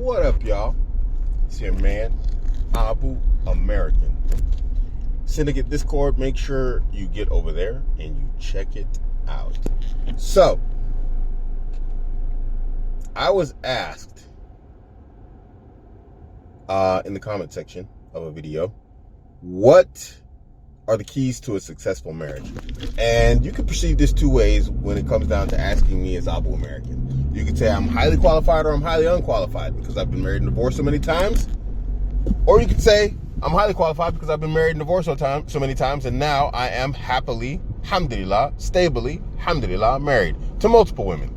What up, y'all? It's your man, Abuamerican. Syndicate Discord, make sure you get over there and you check it out. So, I was asked in the comment section of a video, what are the keys to a successful marriage? And you can perceive this two ways when it comes down to asking me as Abuamerican. You can say I'm highly qualified or I'm highly unqualified because I've been married and divorced so many times. Or you could say I'm highly qualified because I've been married and divorced so many times, and now I am happily, alhamdulillah, stably, alhamdulillah, married to multiple women.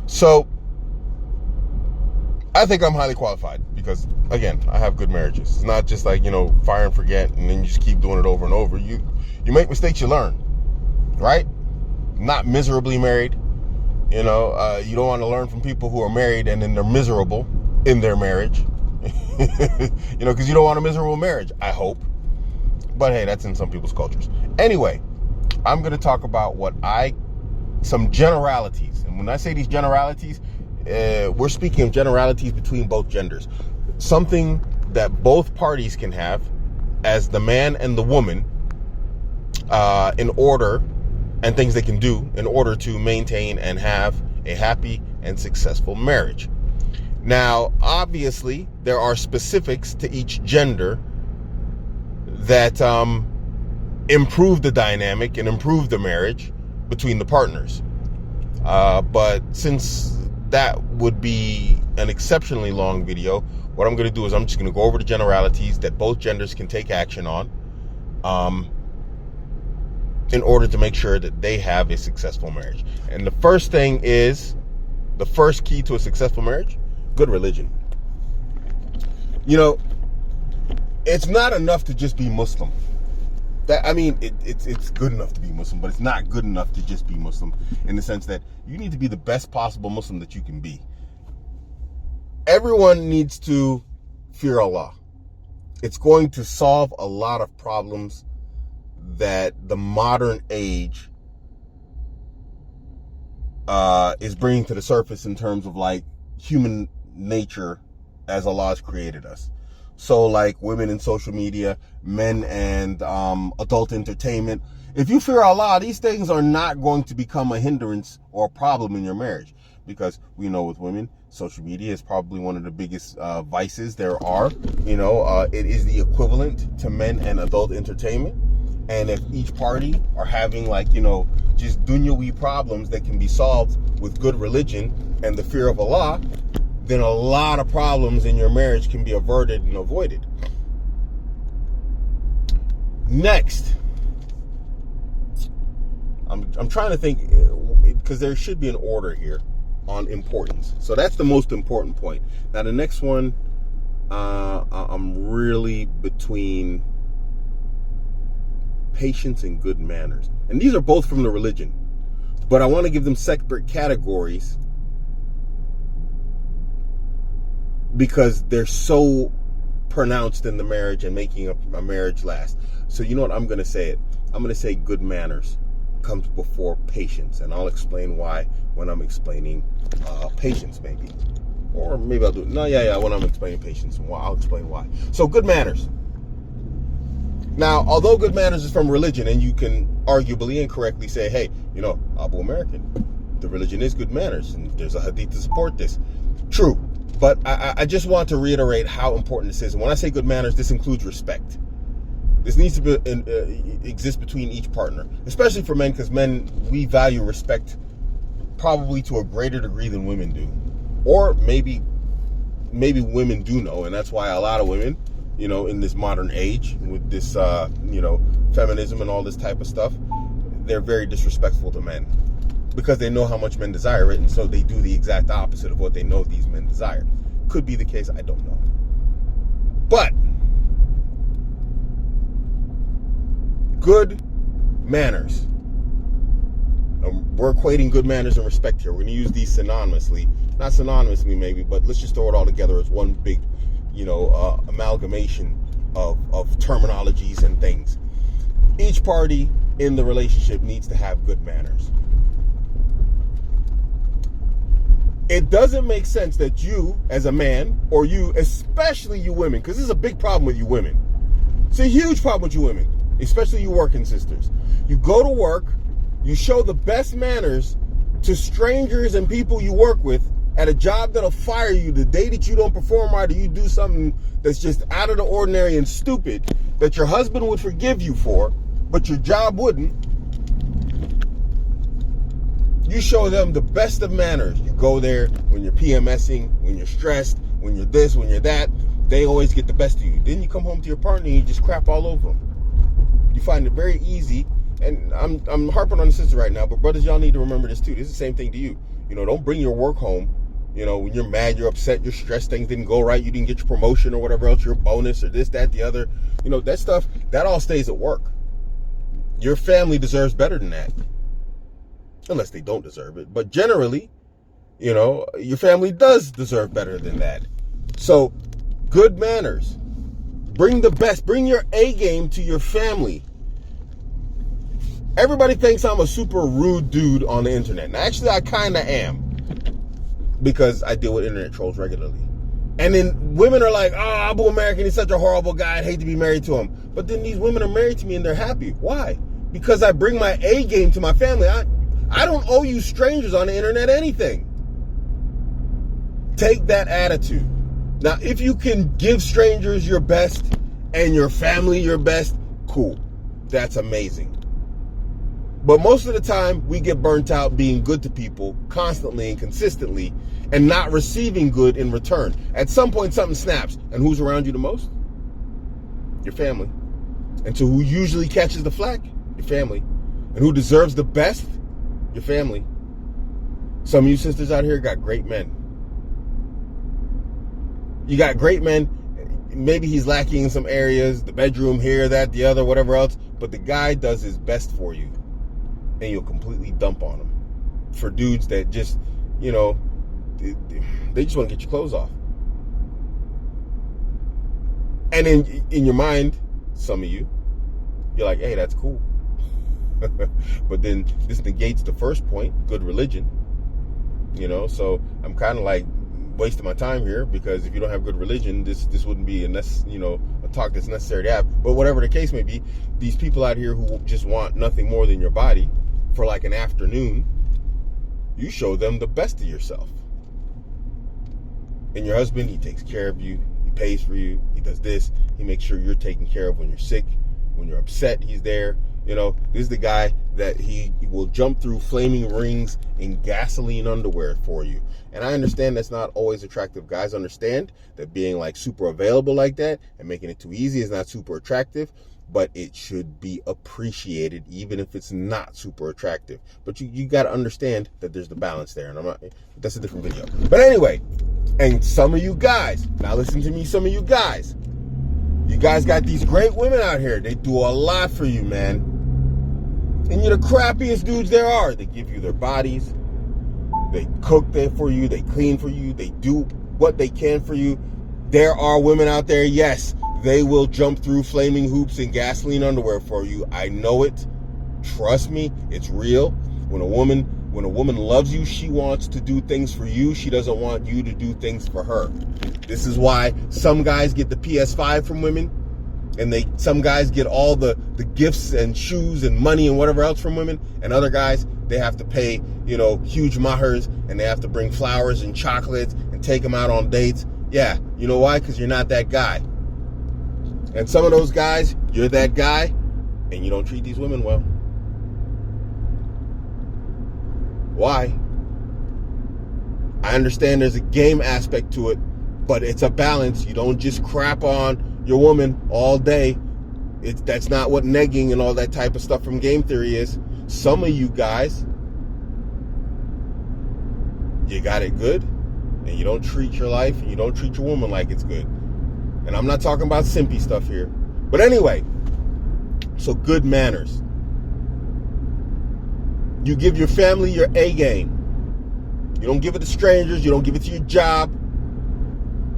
So I think I'm highly qualified because, again, I have good marriages. It's not just like, fire and forget and then you just keep doing it over and over. You make mistakes, you learn, right? Not miserably married. You don't want to learn from people who are married and then they're miserable in their marriage. Because you don't want a miserable marriage, I hope. But hey, that's in some people's cultures. Anyway, I'm going to talk about some generalities. And when I say these generalities, we're speaking of generalities between both genders. Something that both parties can have as the man and the woman and things they can do in order to maintain and have a happy and successful marriage. Now, obviously, there are specifics to each gender that improve the dynamic and improve the marriage between the partners. But since that would be an exceptionally long video, what I'm going to do is I'm just going to go over the generalities that both genders can take action on in order to make sure that they have a successful marriage. And the first thing is, the first key to a successful marriage, good religion. It's not enough to just be Muslim. It's good enough to be Muslim, but it's not good enough to just be Muslim in the sense that you need to be the best possible Muslim that you can be. Everyone needs to fear Allah. It's going to solve a lot of problems that the modern age is bringing to the surface in terms of like human nature as Allah has created us. So like women in social media, men and adult entertainment. If you fear Allah, these things are not going to become a hindrance or a problem in your marriage, because we know with women, social media is probably one of the biggest vices there are. It is the equivalent to men and adult entertainment. And if each party are having just dunyawi problems that can be solved with good religion and the fear of Allah, then a lot of problems in your marriage can be averted and avoided. Next, I'm trying to think, because there should be an order here on importance. So that's the most important point. Now the next one, I'm really between patience and good manners. And these are both from the religion, but I want to give them separate categories because they're so pronounced in the marriage and making a marriage last. So you know what, I'm going to say it. I'm going to say good manners comes before patience, and I'll explain why when I'm explaining patience, maybe. Or maybe I'll do it. When I'm explaining patience, I'll explain why. So good manners. Now, although good manners is from religion, and you can arguably and correctly say, hey, Abu-American, the religion is good manners, and there's a hadith to support this. True, but I just want to reiterate how important this is. And when I say good manners, this includes respect. This needs to exist between each partner, especially for men, because men, we value respect probably to a greater degree than women do. Or maybe women do know, and that's why a lot of women, in this modern age with this, feminism and all this type of stuff, they're very disrespectful to men because they know how much men desire it. And so they do the exact opposite of what they know these men desire. Could be the case. I don't know. But good manners. We're equating good manners and respect here. We're going to use these synonymously. Not synonymously maybe, but let's just throw it all together as one big amalgamation of terminologies and things. Each party in the relationship needs to have good manners. It doesn't make sense that you, as a man, or you, especially you women, because this is a big problem with you women. It's a huge problem with you women, especially you working sisters. You go to work, you show the best manners to strangers and people you work with at a job that'll fire you the day that you don't perform right, or you do something that's just out of the ordinary and stupid that your husband would forgive you for, but your job wouldn't. You show them the best of manners. You go there when you're PMSing, when you're stressed, when you're this, when you're that. They always get the best of you. Then you come home to your partner and you just crap all over them. You find it very easy. And I'm harping on the sister right now, but brothers, y'all need to remember this too. This is the same thing to you. Don't bring your work home. When you're mad, you're upset, you're stressed, things didn't go right, you didn't get your promotion or whatever else, your bonus or this, that, the other. That stuff, that all stays at work. Your family deserves better than that. Unless they don't deserve it. But generally, your family does deserve better than that. So, good manners. Bring the best. Bring your A game to your family. Everybody thinks I'm a super rude dude on the internet. And actually, I kind of am. Because I deal with internet trolls regularly. And then women are like, oh, Abuamerican, he's such a horrible guy. I'd hate to be married to him. But then these women are married to me and they're happy. Why? Because I bring my A game to my family. I don't owe you strangers on the internet anything. Take that attitude. Now, if you can give strangers your best and your family your best, cool. That's amazing. But most of the time, we get burnt out being good to people constantly and consistently and not receiving good in return. At some point, something snaps. And who's around you the most? Your family. And so who usually catches the flack? Your family. And who deserves the best? Your family. Some of you sisters out here got great men. You got great men. Maybe he's lacking in some areas, the bedroom here, that, the other, whatever else. But the guy does his best for you. And you'll completely dump on him. For dudes that just, they just want to get your clothes off. And in your mind, some of you, you're like, hey, that's cool. But then this negates the first point, good religion. So I'm kind of like wasting my time here, because if you don't have good religion, this wouldn't be a talk that's necessary to have. But whatever the case may be, these people out here who just want nothing more than your body for like an afternoon, you show them the best of yourself. And your husband, he takes care of you, he pays for you, he does this, he makes sure you're taken care of when you're sick, when you're upset, he's there. This is the guy that he will jump through flaming rings in gasoline underwear for you. And I understand that's not always attractive. Guys understand that being like super available like that and making it too easy is not super attractive, but it should be appreciated even if it's not super attractive. But you got to understand that there's the balance there. And that's a different video. But anyway, and some of you guys, now listen to me, some of you guys got these great women out here. They do a lot for you, man. And you're the crappiest dudes there are. They give you their bodies. They cook there for you. They clean for you. They do what they can for you. There are women out there, yes, they will jump through flaming hoops in gasoline underwear for you. I know it. Trust me, it's real. When a woman loves you, she wants to do things for you. She doesn't want you to do things for her. This is why some guys get the PS5 from women. And some guys get all the gifts and shoes and money and whatever else from women. And other guys, they have to pay, huge mahars, and they have to bring flowers and chocolates and take them out on dates. Yeah, you know why? Because you're not that guy. And some of those guys, you're that guy, and you don't treat these women well. Why? I understand there's a game aspect to it, but it's a balance. You don't just crap on your woman all day. That's not what negging and all that type of stuff from game theory is. Some of you guys, you got it good, and you don't treat your life, and you don't treat your woman like it's good. And I'm not talking about simpy stuff here. But anyway, so good manners. You give your family your A game. You don't give it to strangers. You don't give it to your job.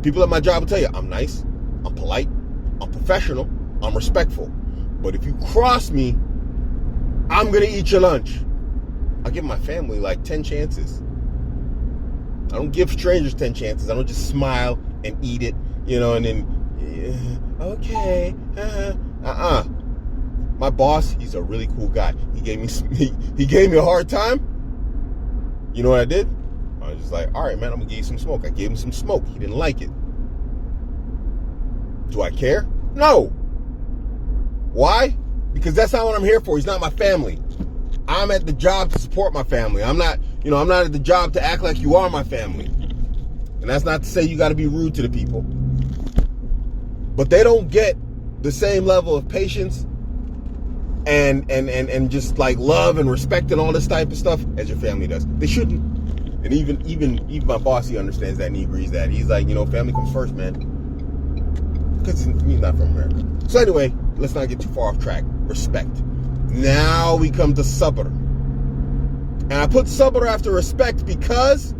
People at my job will tell you, I'm nice, I'm polite, I'm professional, I'm respectful. But if you cross me, I'm going to eat your lunch. I give my family like 10 chances. I don't give strangers 10 chances. I don't just smile and eat it, and then, okay, My boss, he's a really cool guy. He gave me a hard time. You know what I did? I was just like, all right, man, I'm gonna give you some smoke. I gave him some smoke. He didn't like it. Do I care? No. Why? Because that's not what I'm here for. He's not my family. I'm at the job to support my family. I'm not at the job to act like you are my family. And that's not to say you got to be rude to the people. But they don't get the same level of patience and just like love and respect and all this type of stuff as your family does. They shouldn't. And even my boss, he understands that and he agrees that. He's like, family comes first, man. Because he's not from America. So anyway, let's not get too far off track. Respect. Now we come to sabr. And I put sabr after respect because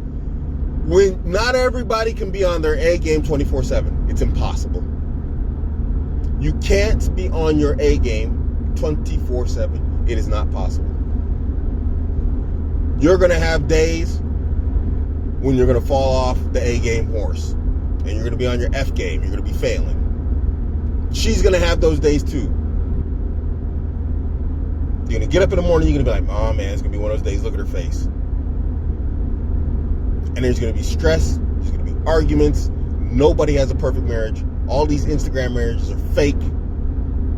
when not everybody can be on their A game 24/7. It's impossible. You can't be on your A game 24/7. It is not possible. You're going to have days when you're going to fall off the A game horse. And you're going to be on your F game. You're going to be failing. She's going to have those days too. You're going to get up in the morning, you're going to be like, oh man, it's going to be one of those days, look at her face. And there's going to be stress, there's going to be arguments. Nobody has a perfect marriage. All these Instagram marriages are fake.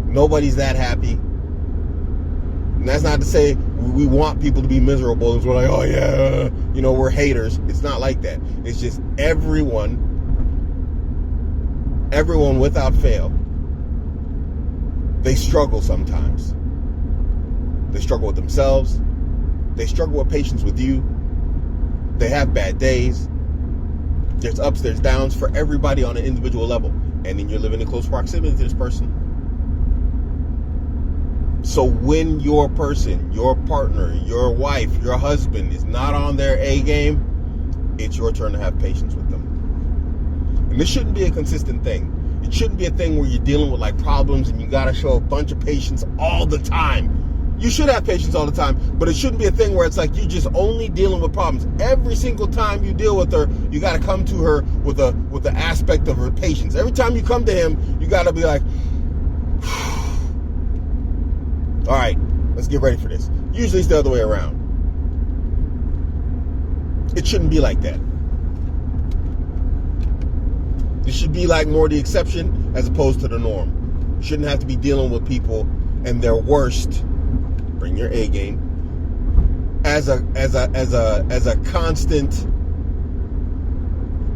Nobody's that happy. And that's not to say we want people to be miserable and we're like, oh yeah, we're haters. It's not like that. It's just everyone without fail, they struggle sometimes. They struggle with themselves. They struggle with patience with you. They have bad days. There's ups, there's downs for everybody on an individual level. And then you're living in close proximity to this person. So when your person, your partner, your wife, your husband is not on their A game, it's your turn to have patience with them. And this shouldn't be a consistent thing. It shouldn't be a thing where you're dealing with like problems and you got to show a bunch of patience all the time. You should have patience all the time, but it shouldn't be a thing where it's like you're just only dealing with problems. Every single time you deal with her, you got to come to her with the aspect of her patience. Every time you come to him, you got to be like, all right, let's get ready for this. Usually it's the other way around. It shouldn't be like that. It should be like more the exception as opposed to the norm. You shouldn't have to be dealing with people and their worst. Bring your A game as a constant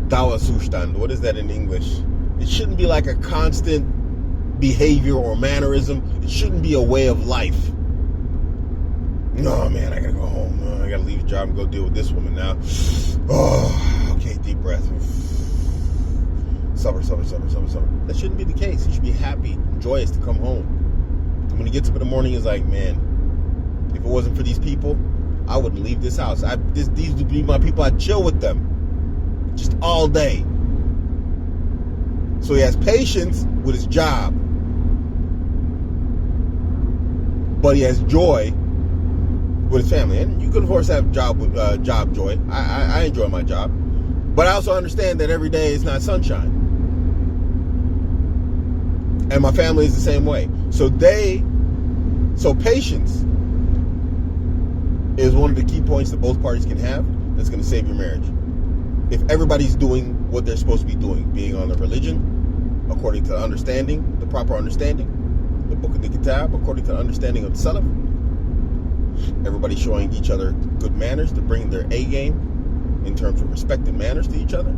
Dauerzustand. What is that in English? It shouldn't be like a constant behavior or mannerism. It shouldn't be a way of life. No, man, I gotta go home. I gotta leave the job and go deal with this woman now. Oh, okay, deep breath. Summer. That shouldn't be the case. You should be happy, joyous to come home. And when he gets up in the morning, he's like, man, if it wasn't for these people, I wouldn't leave this house. These would be my people. I'd chill with them just all day. So he has patience with his job, but he has joy with his family. And you can, of course, have job joy. I enjoy my job, but I also understand that every day is not sunshine. And my family is the same way. So patience is one of the key points that both parties can have that's going to save your marriage. If everybody's doing what they're supposed to be doing, being on the religion, according to understanding, the proper understanding, the book of the Kitab, according to the understanding of the Salaf, everybody showing each other good manners, to bring their A game in terms of respect and manners to each other.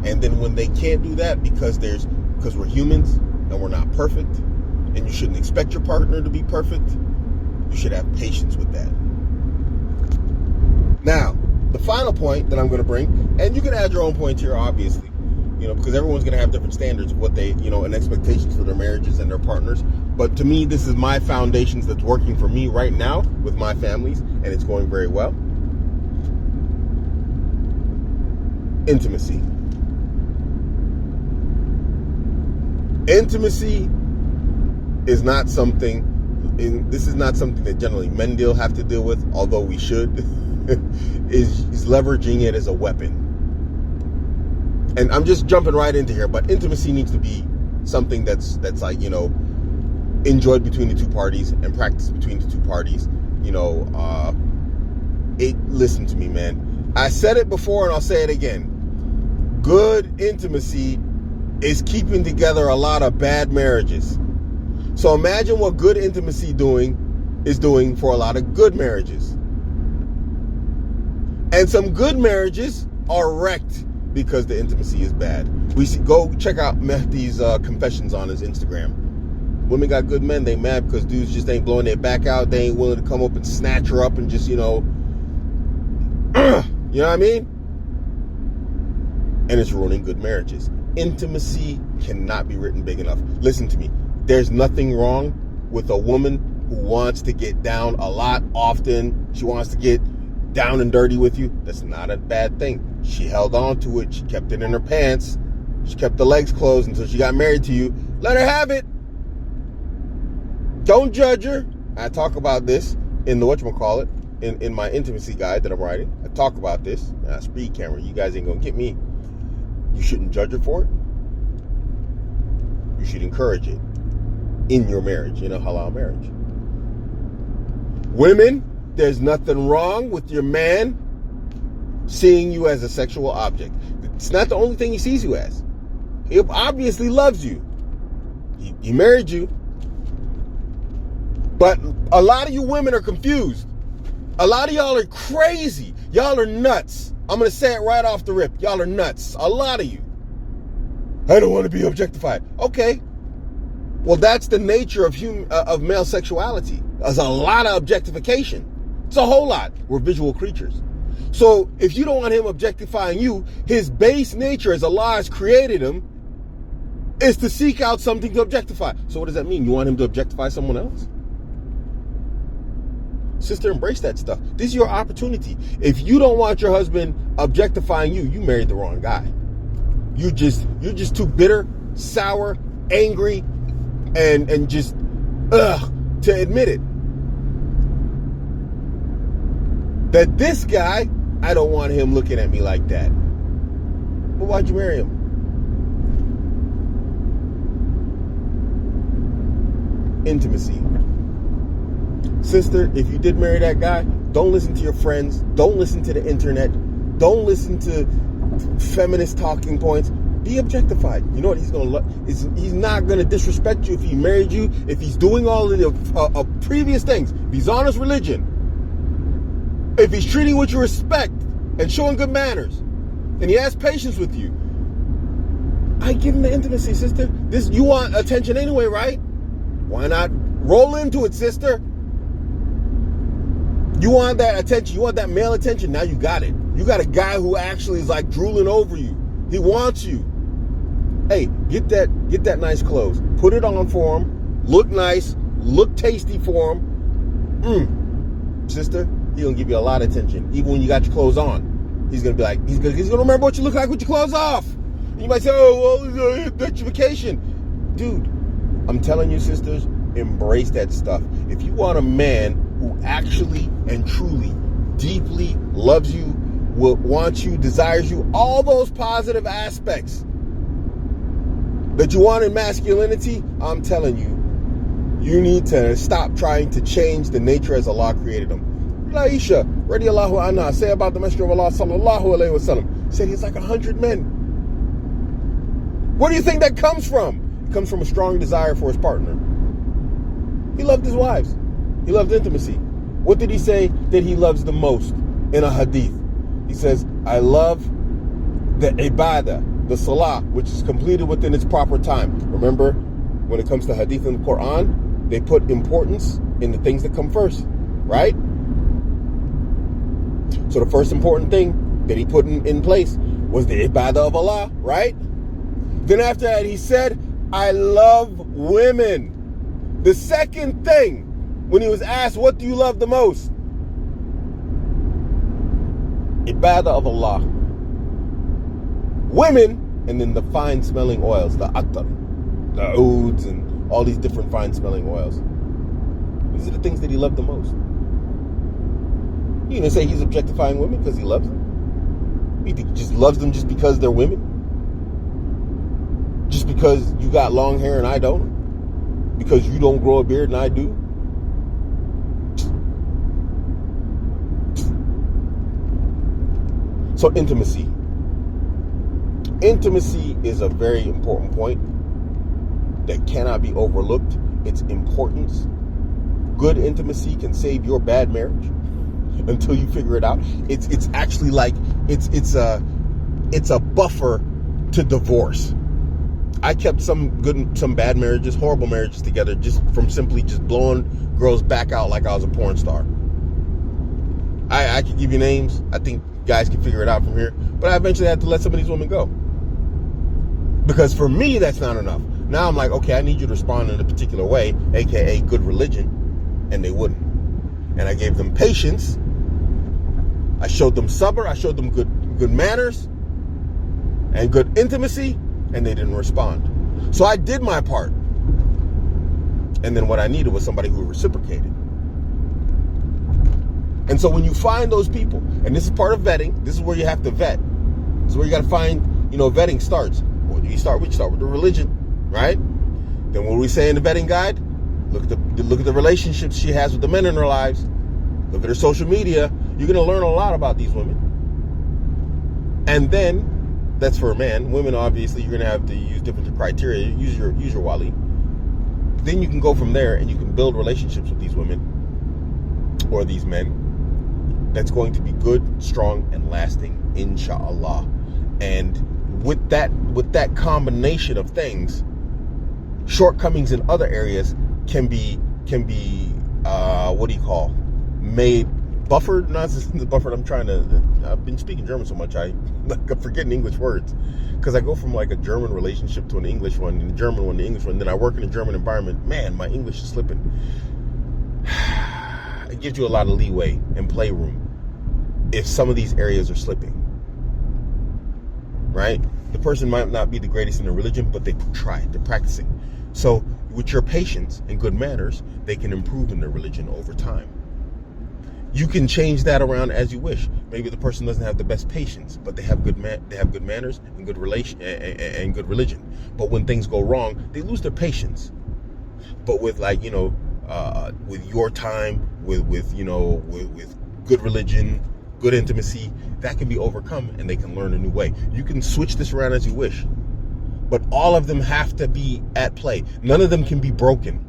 And then when they can't do that because we're humans and we're not perfect, and you shouldn't expect your partner to be perfect, you should have patience with that. Now, the final point that I'm going to bring, and you can add your own points here, obviously, because everyone's going to have different standards of what they, and expectations for their marriages and their partners. But to me, this is my foundations that's working for me right now with my families, and it's going very well. Intimacy. Intimacy is not something, this is not something that generally men have to deal with, although we should, is leveraging it as a weapon. and I'm just jumping right into here, but intimacy needs to be something that's like, enjoyed between the two parties and practiced between the two parties. Listen to me, man. I said it before and I'll say it again. Good intimacy is keeping together a lot of bad marriages. So imagine what good intimacy is doing for a lot of good marriages. And some good marriages are wrecked because the intimacy is bad. Go check out Mehdi's confessions on his Instagram. Women got good men, they mad because dudes just ain't blowing their back out. They ain't willing to come up and snatch her up and just, you know what I mean? And it's ruining good marriages. Intimacy cannot be written big enough. Listen to me. There's nothing wrong with a woman who wants to get down a lot often. She wants to get down and dirty with you. That's not a bad thing. She held on to it. She kept it in her pants. She kept the legs closed until she got married to you. Let her have it. Don't judge her. I talk about this in the whatchamacallit, in my intimacy guide that I'm writing. I talk about this. Speed camera. You guys ain't gonna get me. You shouldn't judge her for it. You should encourage it in your marriage, in a halal marriage. Women, there's nothing wrong with your man seeing you as a sexual object. It's not the only thing he sees you as. He obviously loves you. He married you. But a lot of you women are confused. A lot of y'all are crazy. Y'all are nuts. I'm going to say it right off the rip. Y'all are nuts. A lot of you. I don't want to be objectified. Okay. Well, that's the nature of male sexuality. There's a lot of objectification. It's a whole lot. We're visual creatures. So if you don't want him objectifying you, his base nature as Allah has created him is to seek out something to objectify. So what does that mean? You want him to objectify someone else? Sister, embrace that stuff. This is your opportunity. If you don't want your husband objectifying you, you married the wrong guy. You're just too bitter, sour, angry, and just to admit it. That this guy, I don't want him looking at me like that. Well, why'd you marry him? Intimacy. Sister, if you did marry that guy, don't listen to your friends. Don't listen to the internet. Don't listen to feminist talking points. Be objectified. You know what he's going to he's not going to disrespect you if he married you, if he's doing all of the previous things. If he's on his religion, if he's treating you with your respect and showing good manners, and he has patience with you, I give him the intimacy, sister. You want attention anyway, right? Why not roll into it, sister? You want that attention. You want that male attention. Now you got it. You got a guy who actually is like drooling over you. He wants you. Hey, get that nice clothes. Put it on for him. Look nice. Look tasty for him. Sister, he's gonna give you a lot of attention, even when you got your clothes on. He's gonna be like, he's gonna remember what you look like with your clothes off. And you might say, oh, well, vacation. Dude, I'm telling you, sisters, embrace that stuff. If you want a man who actually and truly, deeply loves you, will want you, desires you, all those positive aspects that you want in masculinity, I'm telling you, you need to stop trying to change the nature as Allah created them. Aisha, radiallahu anha, say about the Messenger of Allah, sallallahu alayhi wa sallam, said he's like 100 men. Where do you think that comes from? It comes from a strong desire for his partner. He loved his wives. He loved intimacy. What did he say that he loves the most in a hadith? He says, I love the ibadah, the salah, which is completed within its proper time. Remember, when it comes to hadith in the Quran, they put importance in the things that come first, right? So the first important thing that he put in place was the ibadah of Allah, right? Then after that, he said, I love women. The second thing, when he was asked, what do you love the most? Ibadah of Allah. Women, and then the fine smelling oils, the attar, the ouds, and all these different fine smelling oils. These are the things that he loved the most. You gonna say he's objectifying women because he loves them? You think he just loves them just because they're women? Just because you got long hair and I don't? Because you don't grow a beard and I do? So intimacy. Intimacy is a very important point that cannot be overlooked. Its importance. Good intimacy can save your bad marriage until you figure it out. It's actually like it's a buffer to divorce. I kept some bad marriages, horrible marriages together just from simply just blowing girls back out like I was a porn star. I could give you names. I think guys can figure it out from here. But I eventually had to let some of these women go. Because for me, that's not enough. Now I'm like, okay, I need you to respond in a particular way, aka good religion. And they wouldn't. And I gave them patience. I showed them sabr. I showed them good manners and good intimacy. And they didn't respond. So I did my part. And then what I needed was somebody who reciprocated. And so when you find those people, and this is part of vetting, this is where you have to vet. This is where you got to find, vetting starts. What do you start with? You start with the religion, right? Then what do we say in the vetting guide? Look at the relationships she has with the men in her lives. Look at her social media. You're going to learn a lot about these women. And then, that's for a man. Women, obviously, you're going to have to use different criteria. Use your wali. Then you can go from there and you can build relationships with these women or these men that's going to be good, strong, and lasting, inshallah. And with that combination of things, shortcomings in other areas can be made buffered. Not the buffered. I've been speaking German so much I'm forgetting English words because I go from like a German relationship to an English one, and a German one to English one. Then I work in a German environment. Man, my English is slipping. It gives you a lot of leeway and playroom if some of these areas are slipping. Right? The person might not be the greatest in their religion, but they tried. They're practicing. So with your patience and good manners, they can improve in their religion over time. You can change that around as you wish. Maybe the person doesn't have the best patience, but they have good manners and good religion. But when things go wrong, they lose their patience. But with with your time, with good religion, good intimacy, that can be overcome and they can learn a new way. You can switch this around as you wish. But all of them have to be at play. None of them can be broken.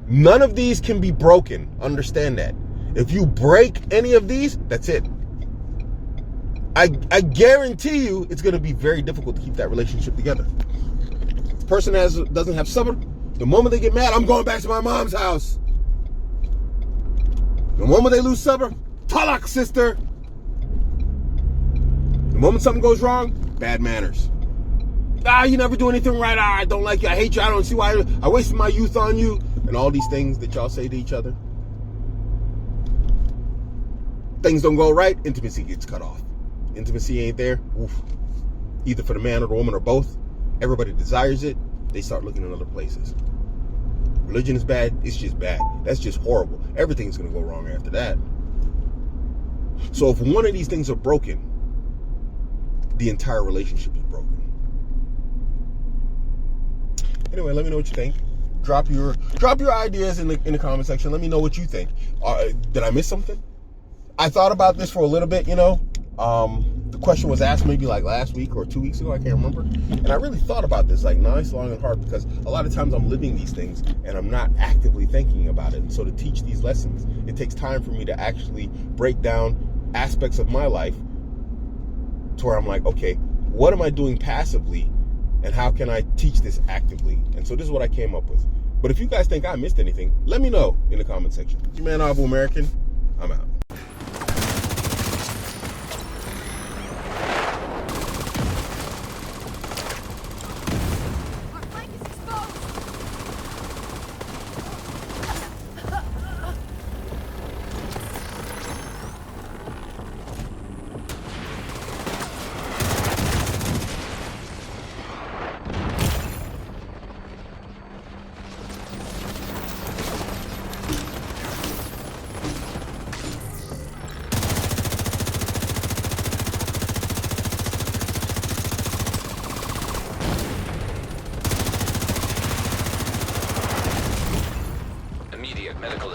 None of these can be broken. Understand that. If you break any of these, that's it. I guarantee you it's going to be very difficult to keep that relationship together. If the person doesn't have sabr, the moment they get mad, I'm going back to my mom's house. The moment they lose sabr, talak, sister. The moment something goes wrong, bad manners. You never do anything right. I don't like you. I hate you. I don't see why I wasted my youth on you. And all these things that y'all say to each other. Things don't go right, intimacy gets cut off. Intimacy ain't there. Oof. Either for the man or the woman or both. Everybody desires it. They start looking in other places. Religion is bad. It's just bad. That's just horrible. Everything's going to go wrong after that. So if one of these things are broken, the entire relationship is broken. Anyway, let me know what you think. Drop your ideas in the comment section. Let me know what you think. Did I miss something? I thought about this for a little bit, The question was asked maybe like last week or 2 weeks ago. I can't remember. And I really thought about this like nice, long, and hard because a lot of times I'm living these things and I'm not actively thinking about it. And so to teach these lessons, it takes time for me to actually break down aspects of my life to where I'm like, okay, what am I doing passively and how can I teach this actively? And so this is what I came up with. But if you guys think I missed anything, let me know in the comment section. Your man, Abuamerican. I'm out.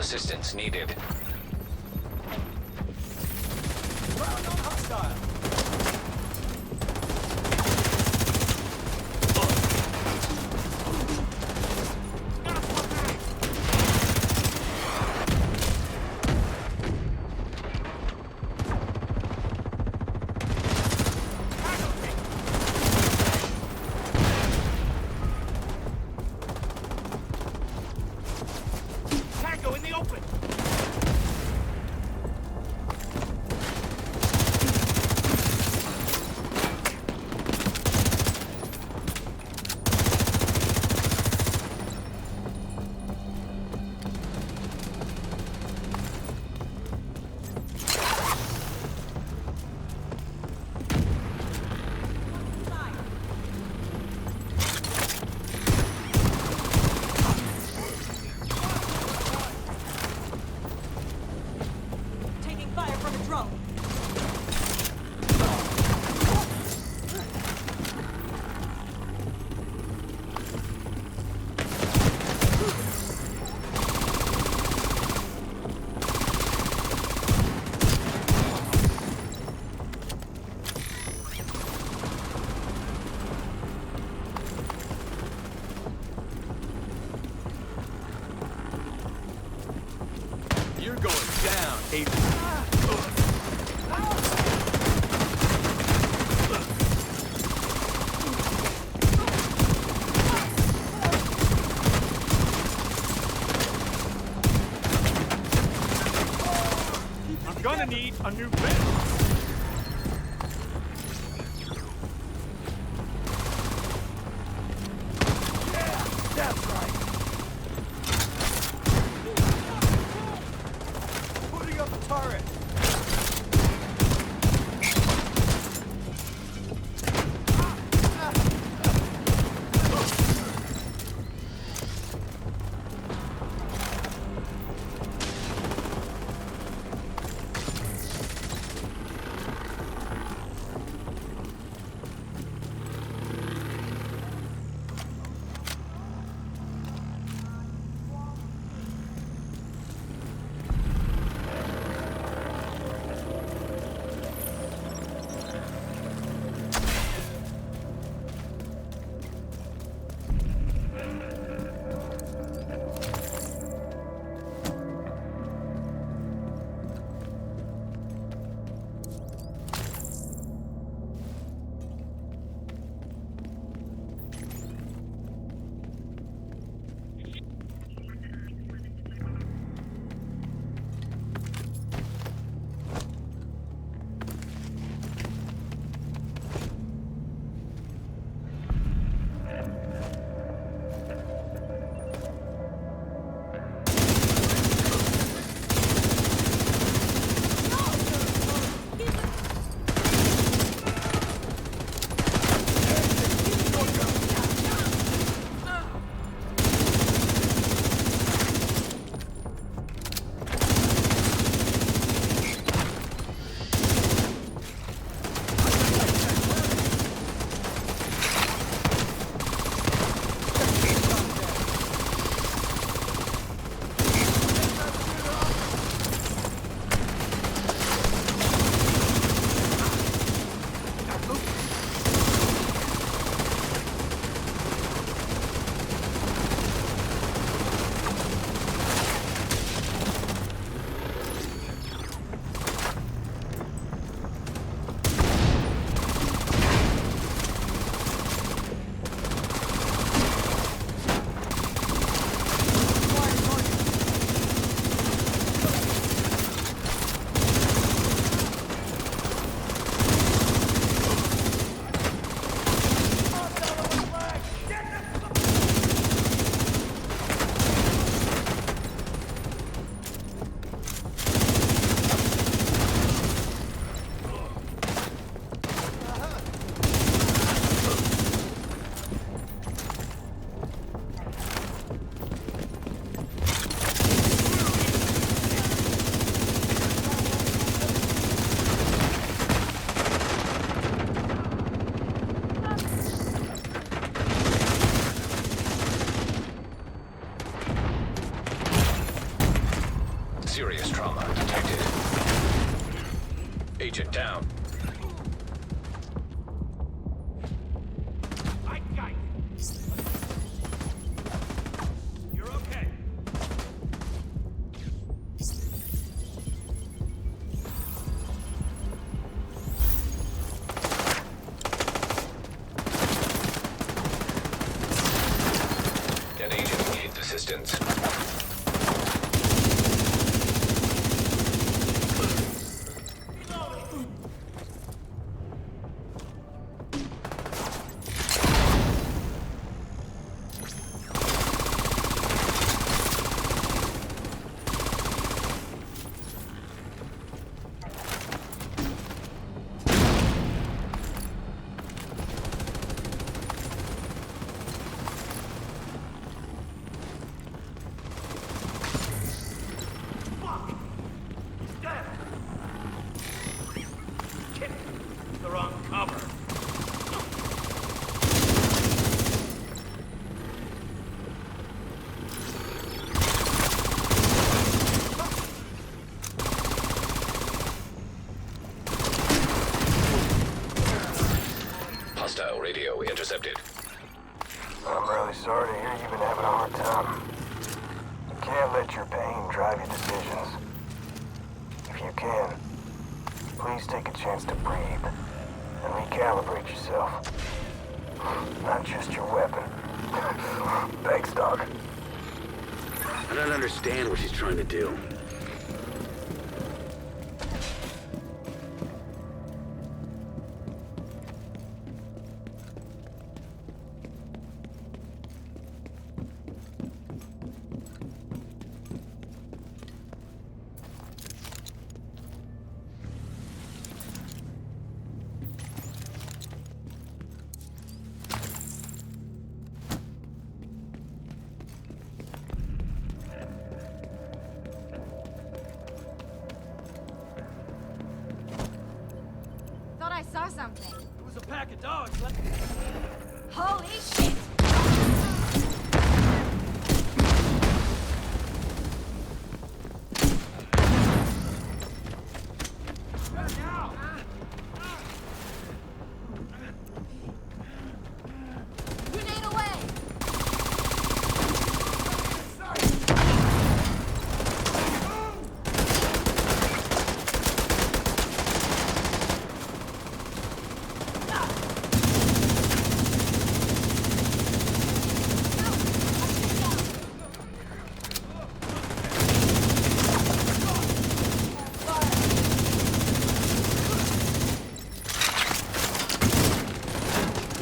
assistance needed. Round on hostile. Tango in the open. Taking fire from a drone. You're going down, Aiden. I'm gonna need a new vest. Yeah, that's right. Putting up a turret. assistance. The wrong cover. Hostile radio intercepted. I'm really sorry to hear you've been having a hard time. You can't let your pain drive your decisions. If you can, please take a chance to breathe and recalibrate yourself. Not just your weapon. Thanks, Doc. I don't understand what she's trying to do. Thought I saw something. It was a pack of dogs. Holy shit! Grenade away!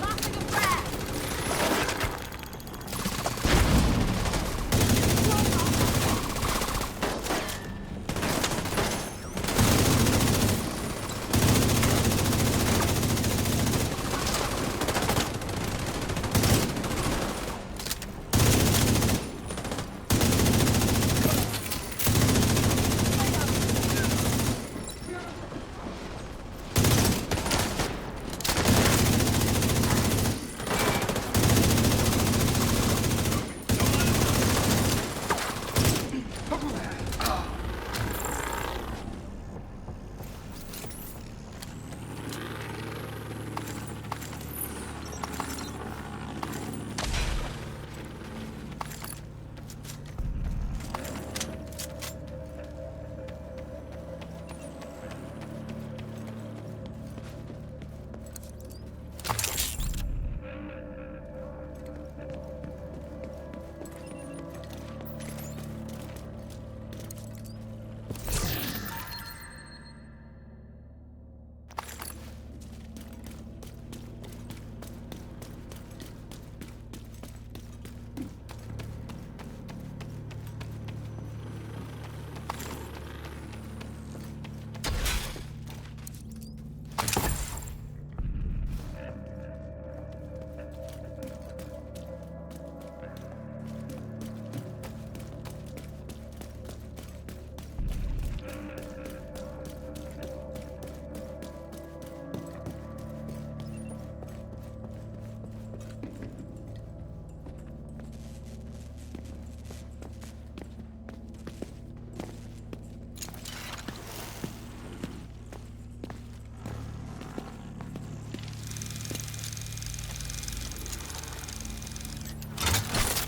Tossing a frag!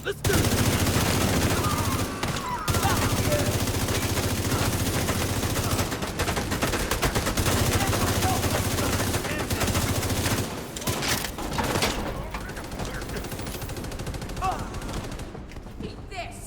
Let's do it! Eat this!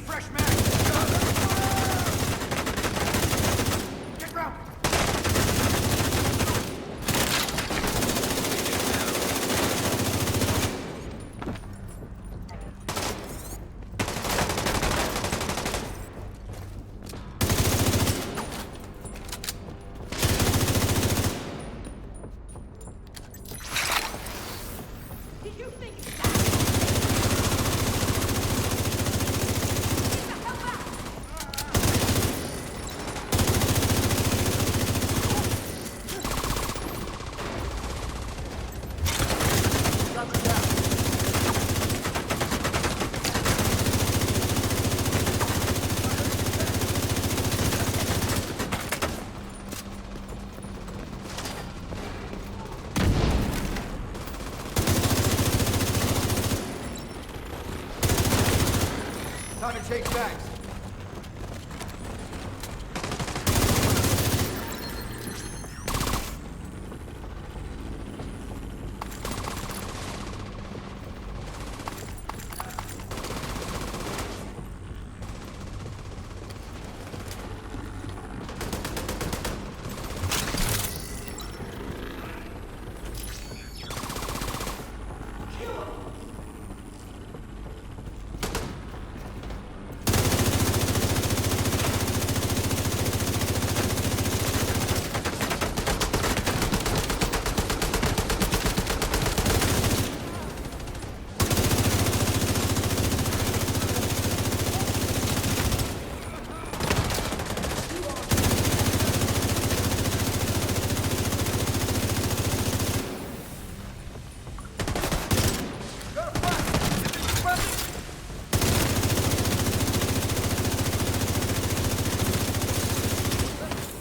fresh mag. Get round. You think it's that? Help out! Time to change bags.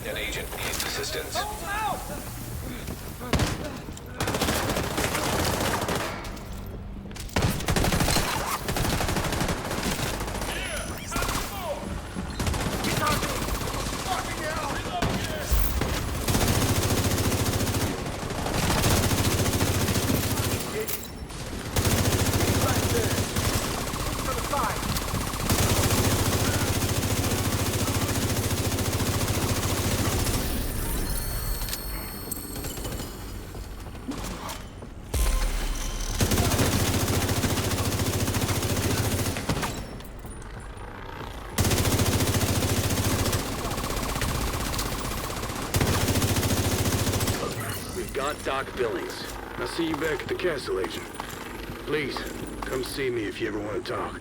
An agent needs assistance. We've got Doc Billings. I'll see you back at the castle, Agent. Please, come see me if you ever want to talk.